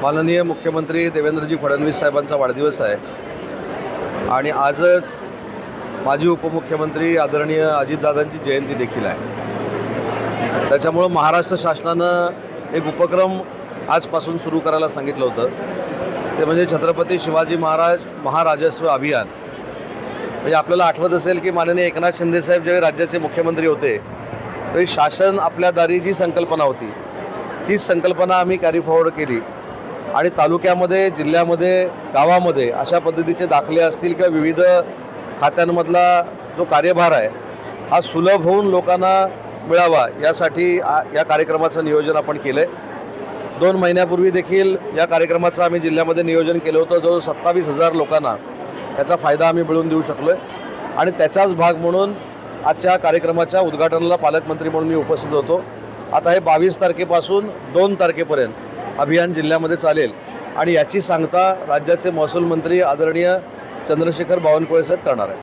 माननीय मुख्यमंत्री देवेंद्रजी फडणवीस साहेबांचा वाढदिवस आहे आणि आजच माजी उपमुख्यमंत्री आदरणीय अजितदादांची जयंती देखील आहे। त्याच्यामुळे महाराष्ट्र शासनानं एक उपक्रम आजपासून सुरू करायला सांगितलं होतं, ते म्हणजे छत्रपती शिवाजी महाराज महाराजस्व अभियान। म्हणजे आपल्याला आठवत असेल की माननीय एकनाथ शिंदे साहेब जेव्हा राज्याचे मुख्यमंत्री होते तरी शासन आपल्या दारी जी संकल्पना होती तीच संकल्पना आम्ही कॅरी फॉरवर्ड केली आणि तालुक्यामध्ये, जिल्ह्यामध्ये, गावामध्ये अशा पद्धतीचे दाखले असतील किंवा विविध खात्यांमधला जो कार्यभार आहे हा सुलभ होऊन लोकांना मिळावा यासाठी या कार्यक्रमाचं नियोजन आपण केलं आहे। 2 महिन्यापूर्वी देखील या कार्यक्रमाचं आम्ही जिल्ह्यामध्ये नियोजन केलं होतं। जवळ 27,000 लोकांना त्याचा फायदा आम्ही मिळवून देऊ शकलो आहे आणि त्याचाच भाग म्हणून आजच्या कार्यक्रमाच्या उद्घाटनाला पालकमंत्री म्हणून मी उपस्थित होतो। आता हे 22 तारखेपासून 2 तारखेपर्यंत अभियान जिल्ह्यामध्ये चालेल आणि याची सांगता राज्याचे महसूल मंत्री आदरणीय चंद्रशेखर बावनकुळे साहेब करणार आहे।